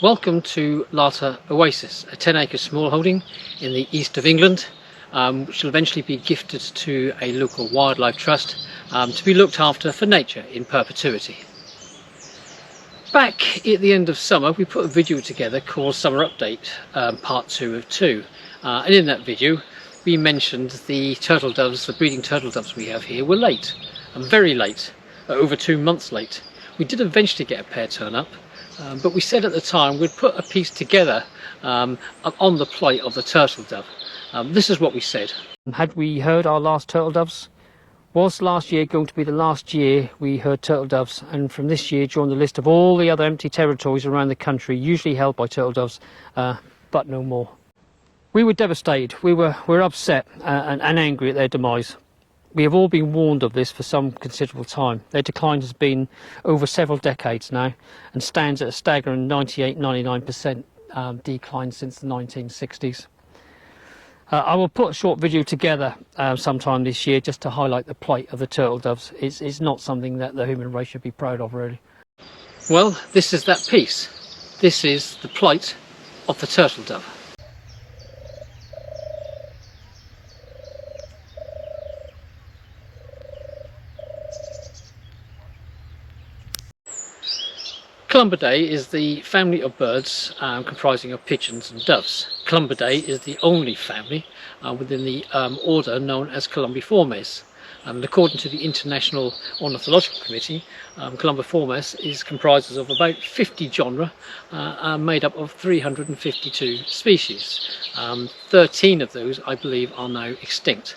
Welcome to Larter Oasis, a 10-acre smallholding in the east of England, which will eventually be gifted to a local wildlife trust to be looked after for nature in perpetuity. Back at the end of summer, we put a video together called Summer Update, part 2 of 2. And in that video, we mentioned the turtle doves, the breeding turtle doves we have here, were late, and very late, over 2 months late. We did eventually get a pair turn up, but we said at the time we'd put a piece together on the plight of the turtle dove. This is what we said. Had we heard our last turtle doves? Was last year going to be the last year we heard turtle doves, and from this year join the list of all the other empty territories around the country usually held by turtle doves, but no more. We were devastated, we were upset and angry at their demise. We have all been warned of this for some considerable time. Their decline has been over several decades now and stands at a staggering 98–99% decline since the 1960s. I will put a short video together sometime this year just to highlight the plight of the turtle doves. It's not something that the human race should be proud of, really. Well, this is that piece. This is the plight of the turtle dove. Columbidae is the family of birds comprising of pigeons and doves. Columbidae is the only family within the order known as Columbiformes. And according to the International Ornithological Committee, Columbiformes comprises of about 50 genera made up of 352 species. 13 of those, I believe, are now extinct.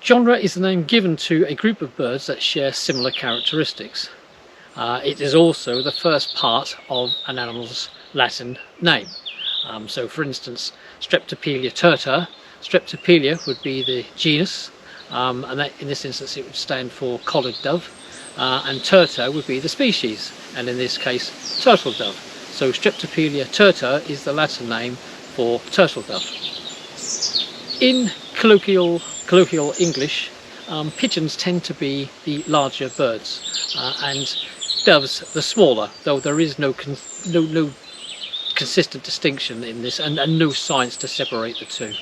Genre is the name given to a group of birds that share similar characteristics. It is also the first part of an animal's Latin name. So for instance, Streptopelia terta, Streptopelia would be the genus, and that, in this instance it would stand for collared dove, and terta would be the species, and in this case turtle dove. So Streptopelia terta is the Latin name for turtle dove. In colloquial English, pigeons tend to be the larger birds, and doves the smaller, though there is no consistent distinction in this and no science to separate the two.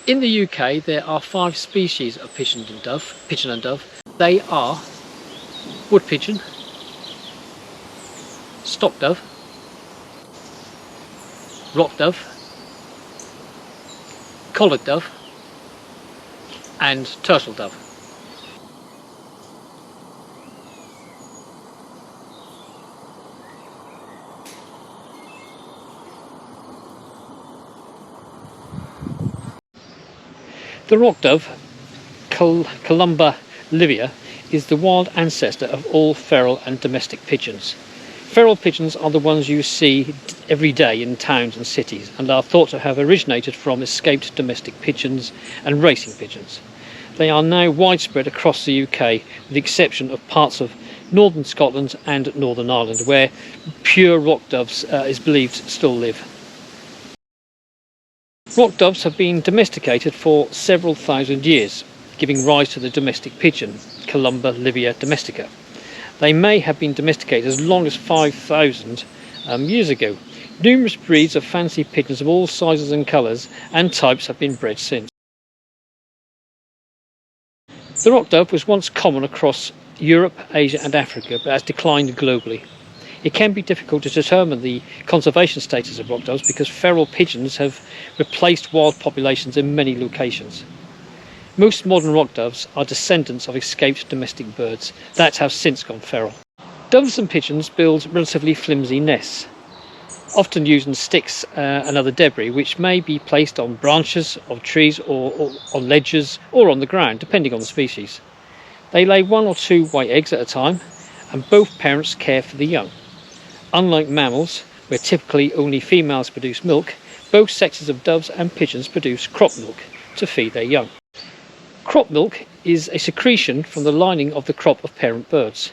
In the UK there are 5 species of pigeon and dove. They are wood pigeon, stock dove, rock dove, collared dove and turtle dove. The rock dove, Columba livia, is the wild ancestor of all feral and domestic pigeons. Feral pigeons are the ones you see every day in towns and cities and are thought to have originated from escaped domestic pigeons and racing pigeons. They are now widespread across the UK with the exception of parts of northern Scotland and Northern Ireland where pure rock doves is believed still live. Rock doves have been domesticated for several thousand years, giving rise to the domestic pigeon, Columba livia domestica. They may have been domesticated as long as 5,000 years ago. Numerous breeds of fancy pigeons of all sizes and colours and types have been bred since. The rock dove was once common across Europe, Asia and Africa, but has declined globally. It can be difficult to determine the conservation status of rock doves because feral pigeons have replaced wild populations in many locations. Most modern rock doves are descendants of escaped domestic birds that have since gone feral. Doves and pigeons build relatively flimsy nests, often using sticks and other debris which may be placed on branches of trees or on ledges or on the ground depending on the species. They lay 1 or 2 white eggs at a time and both parents care for the young. Unlike mammals, where typically only females produce milk, both sexes of doves and pigeons produce crop milk to feed their young. Crop milk is a secretion from the lining of the crop of parent birds,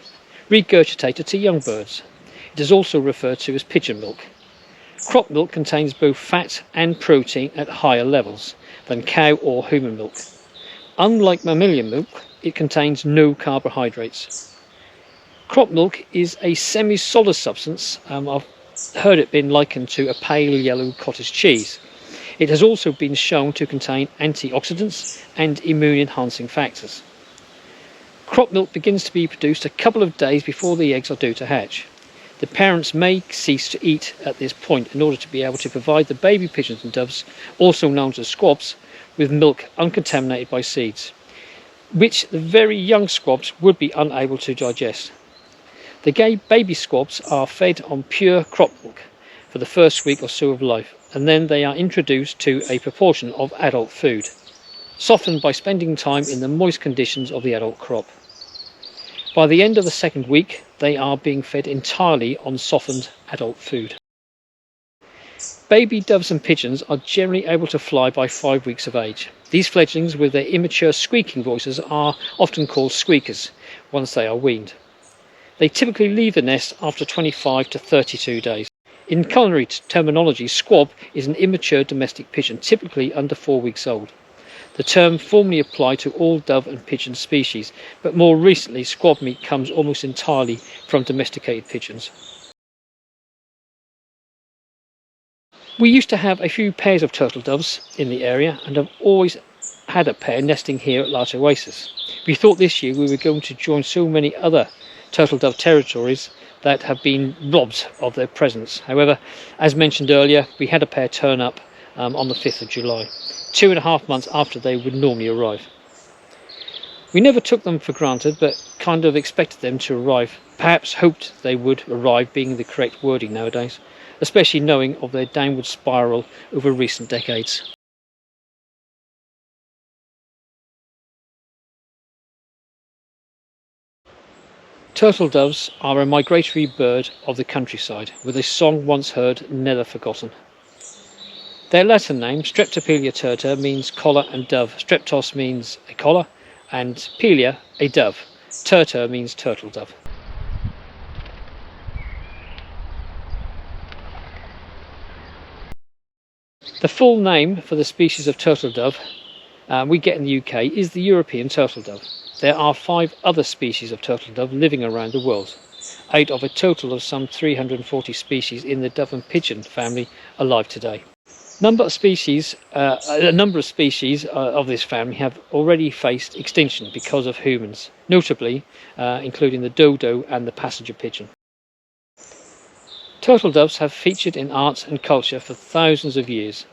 regurgitated to young birds. It is also referred to as pigeon milk. Crop milk contains both fat and protein at higher levels than cow or human milk. Unlike mammalian milk, it contains no carbohydrates. Crop milk is a semi-solid substance of heard it been likened to a pale yellow cottage cheese. It has also been shown to contain antioxidants and immune enhancing factors. Crop milk begins to be produced a couple of days before the eggs are due to hatch. The parents may cease to eat at this point in order to be able to provide the baby pigeons and doves, also known as squabs, with milk uncontaminated by seeds, which the very young squabs would be unable to digest. The baby squabs are fed on pure crop milk for the first week or so of life, and then they are introduced to a proportion of adult food, softened by spending time in the moist conditions of the adult crop. By the end of the second week, they are being fed entirely on softened adult food. Baby doves and pigeons are generally able to fly by 5 weeks of age. These fledglings with their immature squeaking voices are often called squeakers once they are weaned. They typically leave the nest after 25 to 32 days. In culinary terminology, squab is an immature domestic pigeon, typically under 4 weeks old. The term formerly applied to all dove and pigeon species, but more recently squab meat comes almost entirely from domesticated pigeons. We used to have a few pairs of turtle doves in the area and have always had a pair nesting here at Larter Oasis. We thought this year we were going to join so many other turtle dove territories that have been robbed of their presence. However, as mentioned earlier, we had a pair turn up on the 5th of July, 2.5 months after they would normally arrive. We never took them for granted, but kind of expected them to arrive, perhaps hoped they would arrive being the correct wording nowadays, especially knowing of their downward spiral over recent decades. Turtle doves are a migratory bird of the countryside, with a song once heard, never forgotten. Their Latin name, Streptopelia terta, means collar and dove. Streptos means a collar, and pelia, a dove. Terta means turtle dove. The full name for the species of turtle dove we get in the UK is the European turtle dove. There are 5 other species of turtle dove living around the world, out of a total of some 340 species in the dove and pigeon family alive today. A number of species of this family have already faced extinction because of humans, notably including the dodo and the passenger pigeon. Turtle doves have featured in arts and culture for thousands of years.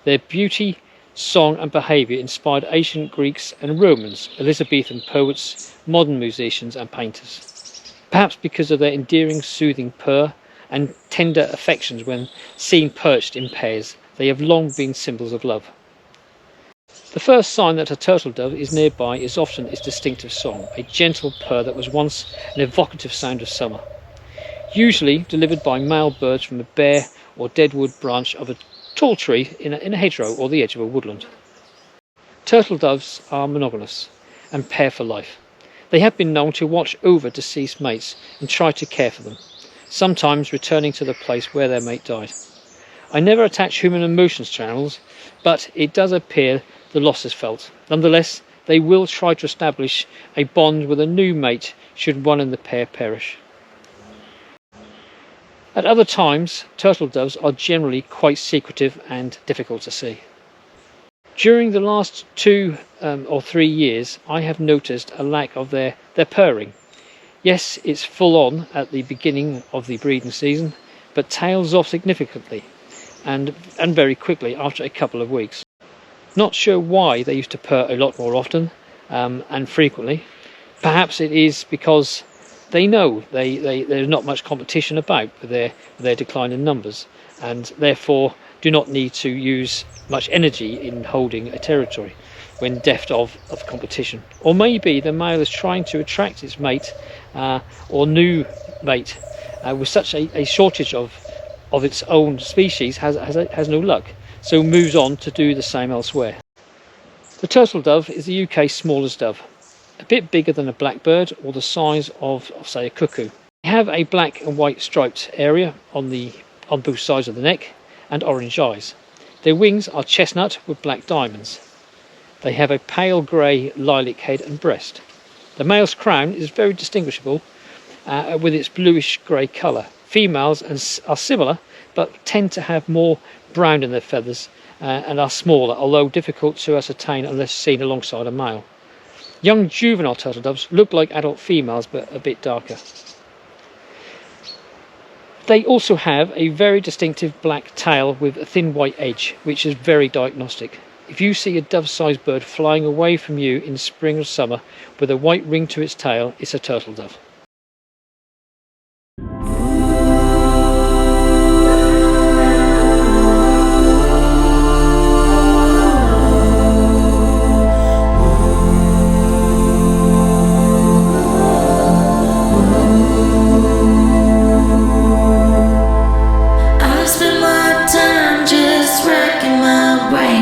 Their beauty, song and behaviour inspired ancient Greeks and Romans, Elizabethan poets, modern musicians and painters. Perhaps because of their endearing, soothing purr and tender affections when seen perched in pairs, they have long been symbols of love. The first sign that a turtle dove is nearby is often its distinctive song, a gentle purr that was once an evocative sound of summer, usually delivered by male birds from a bare or deadwood branch of a tall tree in a hedgerow or the edge of a woodland. Turtle doves are monogamous and pair for life. They have been known to watch over deceased mates and try to care for them, sometimes returning to the place where their mate died. I never attach human emotions to animals, but it does appear the loss is felt. Nonetheless, they will try to establish a bond with a new mate should one in the pair perish. At other times, turtle doves are generally quite secretive and difficult to see. During the last 2 or 3 years, I have noticed a lack of their purring. Yes, it's full on at the beginning of the breeding season, but tails off significantly and very quickly after a couple of weeks. Not sure why they used to purr a lot more often and frequently. Perhaps it is because they know there's not much competition about with their decline in numbers, and therefore do not need to use much energy in holding a territory when deft of competition. Or maybe the male is trying to attract its mate or new mate with such a shortage of its own species has no luck, so moves on to do the same elsewhere. The turtle dove is the UK's smallest dove, a bit bigger than a blackbird or the size of say a cuckoo. They have a black and white striped area on both sides of the neck and orange eyes. Their wings are chestnut with black diamonds. They have a pale grey lilac head and breast. The male's crown is very distinguishable with its bluish grey colour, Females are similar, but tend to have more brown in their feathers and are smaller, although difficult to ascertain unless seen alongside a male. Young juvenile turtle doves look like adult females, but a bit darker. They also have a very distinctive black tail with a thin white edge, which is very diagnostic. If you see a dove-sized bird flying away from you in spring or summer with a white ring to its tail, it's a turtle dove.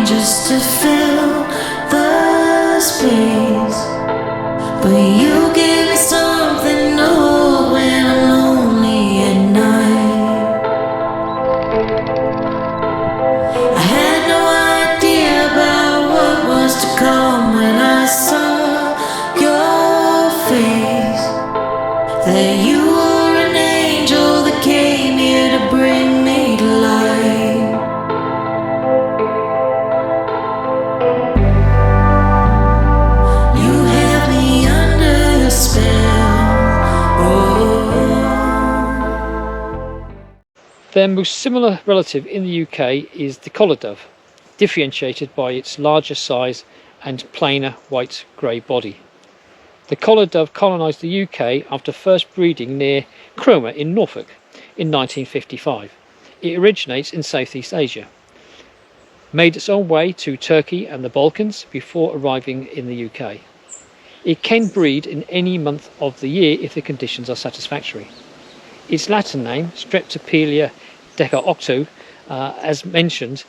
Just to fill the space, but you give me something to hold when I'm lonely at night. I had no idea about what was to come when I saw your face, that you were an angel that came here to bring me to life. Their most similar relative in the UK is the collar dove, differentiated by its larger size and plainer white-grey body. The collar dove colonised the UK after first breeding near Cromer in Norfolk in 1955. It originates in Southeast Asia, made its own way to Turkey and the Balkans before arriving in the UK. It can breed in any month of the year if the conditions are satisfactory. Its Latin name, Streptopelia decaoctu, as mentioned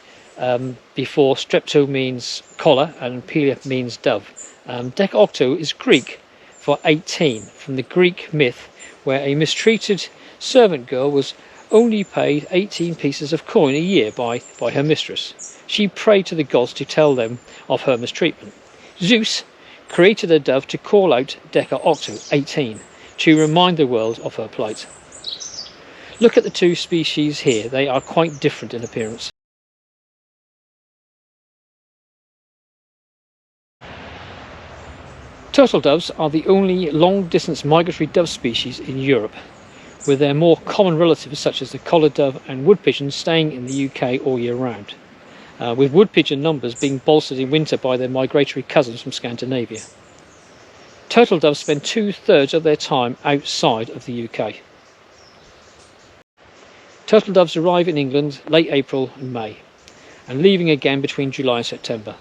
before, strepto means collar and pelia means dove. Decaoctu is Greek for 18, from the Greek myth where a mistreated servant girl was only paid 18 pieces of coin a year by her mistress. She prayed to the gods to tell them of her mistreatment. Zeus created a dove to call out decaoctu, 18, to remind the world of her plight. Look at the two species here, they are quite different in appearance. Turtle doves are the only long-distance migratory dove species in Europe, with their more common relatives such as the collared dove and wood pigeon staying in the UK all year round, with wood pigeon numbers being bolstered in winter by their migratory cousins from Scandinavia. Turtle doves spend 2/3 of their time outside of the UK. Turtle doves arrive in England late April and May, and leaving again between July and September.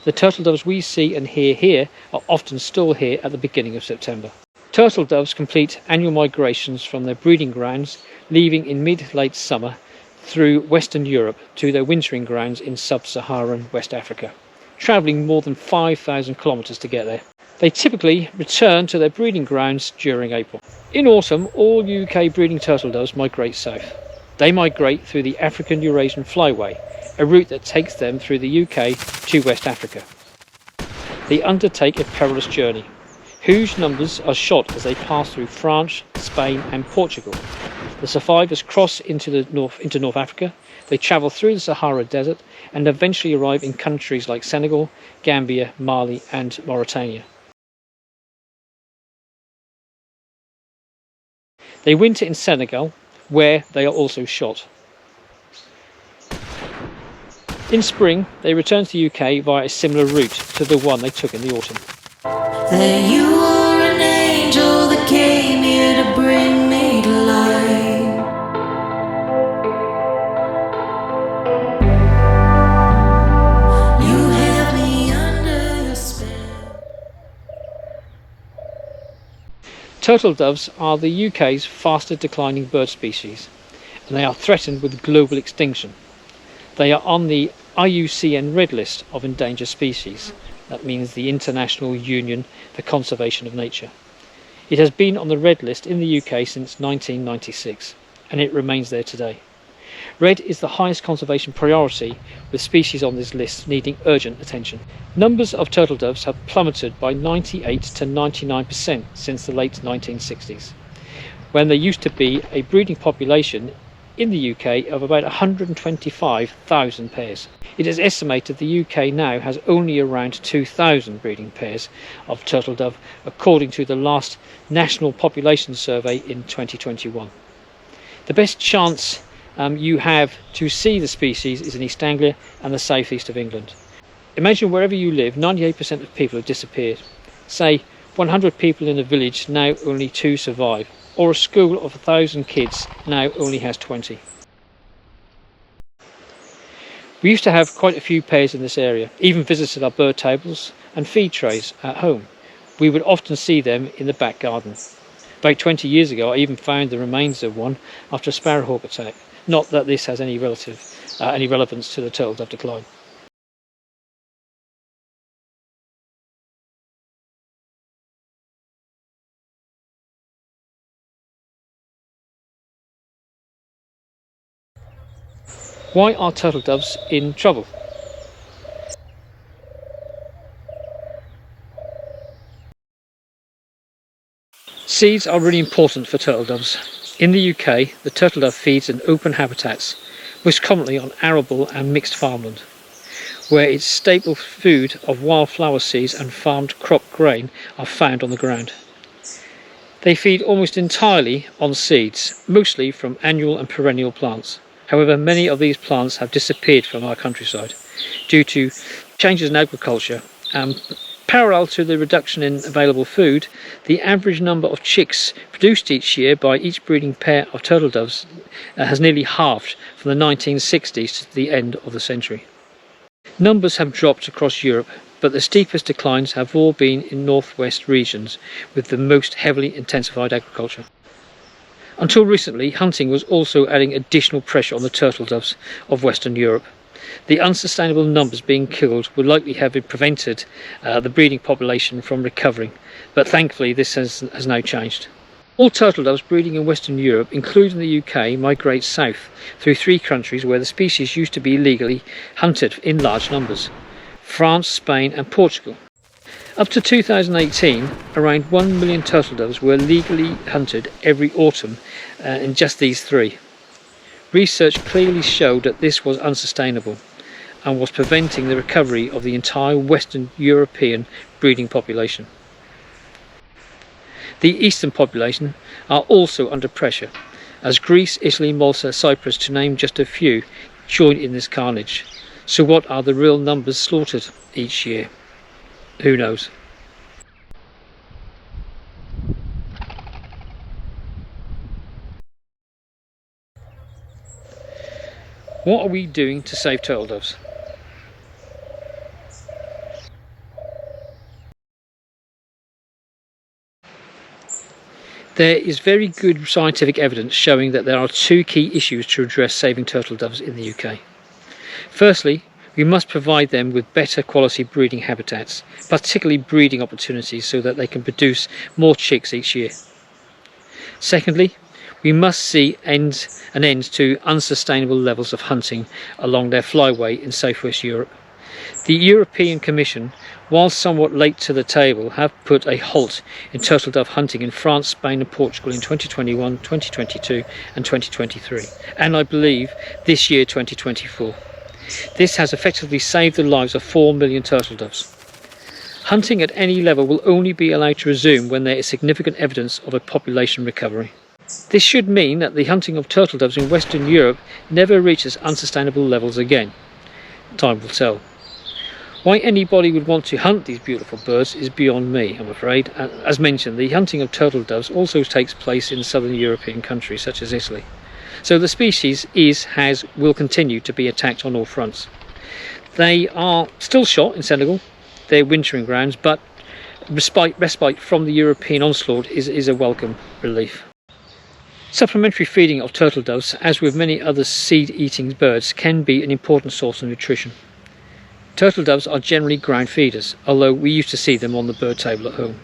The turtle doves we see and hear here are often still here at the beginning of September. Turtle doves complete annual migrations from their breeding grounds, leaving in mid-late summer through Western Europe to their wintering grounds in sub-Saharan West Africa, travelling more than 5,000 kilometres to get there. They typically return to their breeding grounds during April. In autumn, all UK breeding turtle doves migrate south. They migrate through the African-Eurasian flyway, a route that takes them through the UK to West Africa. They undertake a perilous journey. Huge numbers are shot as they pass through France, Spain and Portugal. The survivors cross into North Africa. They travel through the Sahara Desert and eventually arrive in countries like Senegal, Gambia, Mali and Mauritania. They winter in Senegal, where they are also shot. In spring, they return to the UK via a similar route to the one they took in the autumn. That you were an angel that came here to bring me to life. You have me under your spell. Turtle doves are the UK's fastest declining bird species, and they are threatened with global extinction. They are on the IUCN Red List of endangered species. That means the International Union for Conservation of Nature. It has been on the Red List in the UK since 1996, and it remains there today. Red is the highest conservation priority, with species on this list needing urgent attention. Numbers of turtle doves have plummeted by 98 to 99% since the late 1960s, when there used to be a breeding population in the UK of about 125,000 pairs. It is estimated the UK now has only around 2,000 breeding pairs of turtle dove, according to the last National Population Survey in 2021. The best chance you have to see the species is in East Anglia and the southeast of England. Imagine wherever you live, 98% of people have disappeared. Say 100 people in a village, now only 2 survive, or a school of 1,000 kids now only has 20. We used to have quite a few pairs in this area, even visited our bird tables and feed trays at home. We would often see them in the back garden. About 20 years ago I even found the remains of one after a sparrowhawk attack. Not that this has any relevance to the turtle dove decline. Why are turtle doves in trouble? Seeds are really important for turtle doves. In the UK, the turtle dove feeds in open habitats, most commonly on arable and mixed farmland, where its staple food of wildflower seeds and farmed crop grain are found on the ground. They feed almost entirely on seeds, mostly from annual and perennial plants. However, many of these plants have disappeared from our countryside due to changes in agriculture. Parallel to the reduction in available food, the average number of chicks produced each year by each breeding pair of turtle doves has nearly halved from the 1960s to the end of the century. Numbers have dropped across Europe, but the steepest declines have all been in northwest regions with the most heavily intensified agriculture. Until recently, hunting was also adding additional pressure on the turtle doves of Western Europe. The unsustainable numbers being killed would likely have prevented the breeding population from recovering, but thankfully this has now changed. All turtle doves breeding in Western Europe, including the UK, migrate south through 3 countries where the species used to be illegally hunted in large numbers: France, Spain and Portugal. Up to 2018, around 1 million turtle doves were legally hunted every autumn in just these 3. Research clearly showed that this was unsustainable and was preventing the recovery of the entire Western European breeding population. The eastern population are also under pressure, as Greece, Italy, Malta, Cyprus, to name just a few, join in this carnage. So what are the real numbers slaughtered each year? Who knows? What are we doing to save turtle doves? There is very good scientific evidence showing that there are 2 key issues to address saving turtle doves in the UK. Firstly, we must provide them with better quality breeding habitats, particularly breeding opportunities, so that they can produce more chicks each year. Secondly, we must see an end to unsustainable levels of hunting along their flyway in southwest Europe. The European Commission, while somewhat late to the table, have put a halt in turtle dove hunting in France, Spain and Portugal in 2021, 2022 and 2023, and I believe this year 2024. This has effectively saved the lives of 4 million turtle doves. Hunting at any level will only be allowed to resume when there is significant evidence of a population recovery. This should mean that the hunting of turtle doves in Western Europe never reaches unsustainable levels again. Time will tell. Why anybody would want to hunt these beautiful birds is beyond me, I'm afraid. As mentioned, the hunting of turtle doves also takes place in southern European countries such as Italy. So the species will continue to be attacked on all fronts. They are still shot in Senegal, their wintering grounds, but respite from the European onslaught is a welcome relief. Supplementary feeding of turtle doves, as with many other seed-eating birds, can be an important source of nutrition. Turtle doves are generally ground feeders, although we used to see them on the bird table at home.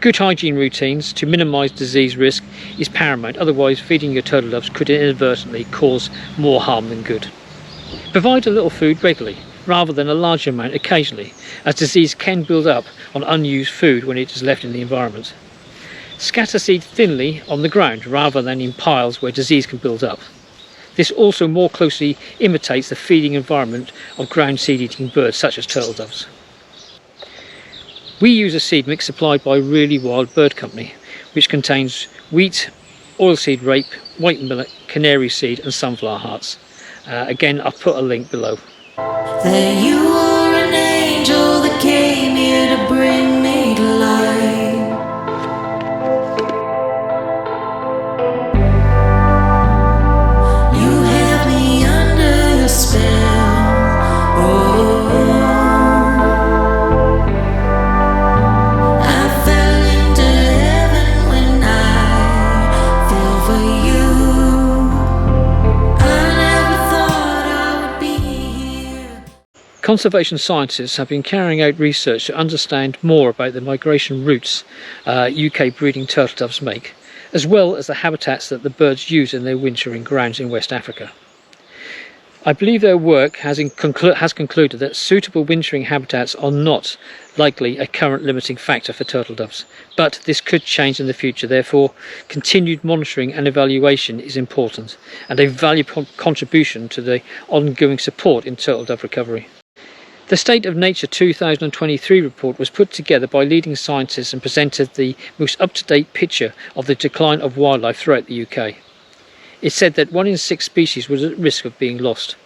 Good hygiene routines to minimise disease risk is paramount, otherwise feeding your turtle doves could inadvertently cause more harm than good. Provide a little food regularly, rather than a large amount occasionally, as disease can build up on unused food when it is left in the environment. Scatter seed thinly on the ground rather than in piles where disease can build up. This also more closely imitates the feeding environment of ground seed-eating birds such as turtle doves. We use a seed mix supplied by Really Wild Bird Company, which contains wheat, oilseed rape, white millet, canary seed and sunflower hearts. Again, I'll put a link below. That you are an angel that came here to bring me to life. You have me under your spell. Oh, I fell into heaven when I fell for you. I never thought I would be here. Conservation scientists have been carrying out research to understand more about the migration routes UK breeding turtle doves make, as well as the habitats that the birds use in their wintering grounds in West Africa. I believe their work has concluded that suitable wintering habitats are not likely a current limiting factor for turtle doves, but this could change in the future. Therefore, continued monitoring and evaluation is important and a valuable contribution to the ongoing support in turtle dove recovery. The State of Nature 2023 report was put together by leading scientists and presented the most up-to-date picture of the decline of wildlife throughout the UK. It said that 1 in 6 species was at risk of being lost.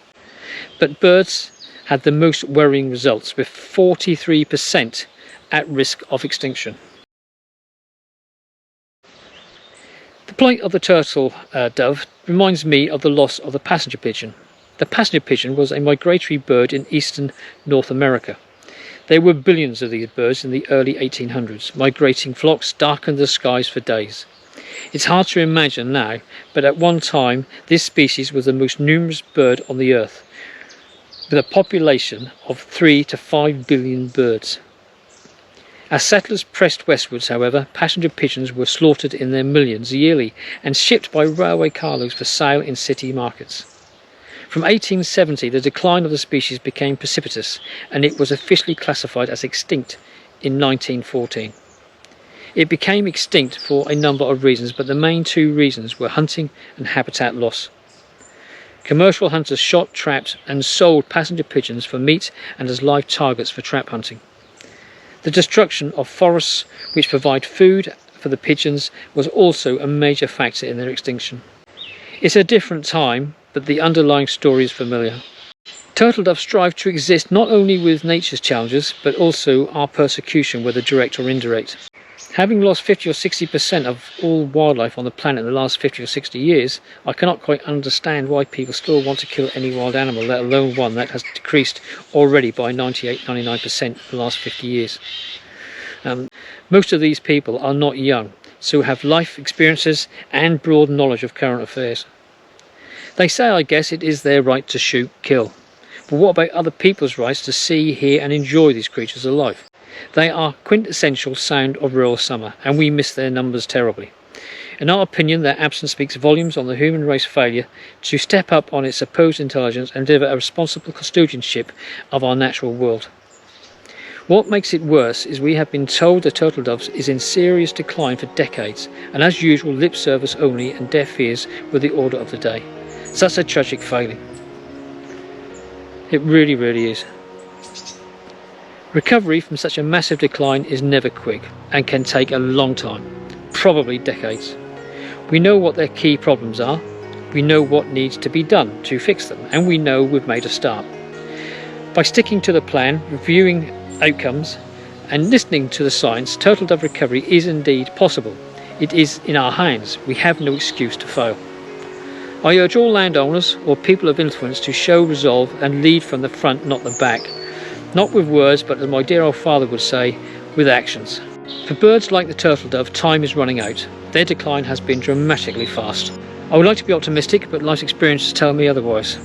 But birds had the most worrying results, with 43% at risk of extinction. The plight of the turtle dove reminds me of the loss of the passenger pigeon. The passenger pigeon was a migratory bird in eastern North America. There were billions of these birds in the early 1800s. Migrating flocks darkened the skies for days. It's hard to imagine now, but at one time this species was the most numerous bird on the earth, with a population of 3 to 5 billion birds. As settlers pressed westwards, however, passenger pigeons were slaughtered in their millions yearly and shipped by railway carloads for sale in city markets. From 1870, the decline of the species became precipitous, and it was officially classified as extinct in 1914. It became extinct for a number of reasons, but the main 2 reasons were hunting and habitat loss. Commercial hunters shot, trapped and sold passenger pigeons for meat and as live targets for trap hunting. The destruction of forests which provide food for the pigeons was also a major factor in their extinction. It's a different time, but the underlying story is familiar. Turtle doves strive to exist not only with nature's challenges, but also our persecution, whether direct or indirect. Having lost 50 or 60% of all wildlife on the planet in the last 50 or 60 years, I cannot quite understand why people still want to kill any wild animal, let alone one that has decreased already by 98–99% in the last 50 years. Most of these people are not young, so have life experiences and broad knowledge of current affairs. They say, I guess, it is their right to shoot, kill. But what about other people's rights to see, hear and enjoy these creatures alive? They are quintessential sound of rural summer, and we miss their numbers terribly. In our opinion, their absence speaks volumes on the human race's failure to step up on its supposed intelligence and deliver a responsible custodianship of our natural world. What makes it worse is we have been told the turtle doves is in serious decline for decades, and as usual, lip service only and deaf ears were the order of the day. Such a tragic failing. It really, really is. Recovery from such a massive decline is never quick and can take a long time, probably decades. We know what their key problems are, we know what needs to be done to fix them, and we know we've made a start. By sticking to the plan, reviewing outcomes and listening to the science, turtle dove recovery is indeed possible. It is in our hands. We have no excuse to fail. I urge all landowners or people of influence to show resolve and lead from the front, not the back. Not with words, but as my dear old father would say, with actions. For birds like the turtle dove, time is running out. Their decline has been dramatically fast. I would like to be optimistic, but life's experiences tell me otherwise.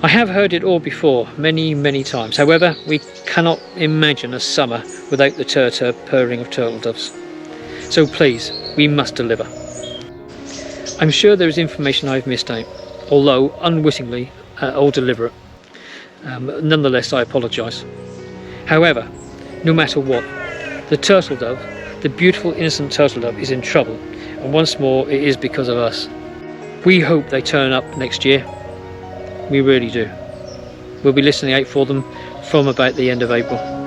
I have heard it all before, many, many times. However, we cannot imagine a summer without the tur-tur purring of turtle doves. So please, we must deliver. I'm sure there is information I've missed out, although unwittingly or deliberate. Nonetheless, I apologise. However, no matter what, the turtle dove the beautiful innocent turtle dove is in trouble, and once more it is because of us. We hope they turn up next year. We really do. We'll be listening out for them from about the end of April.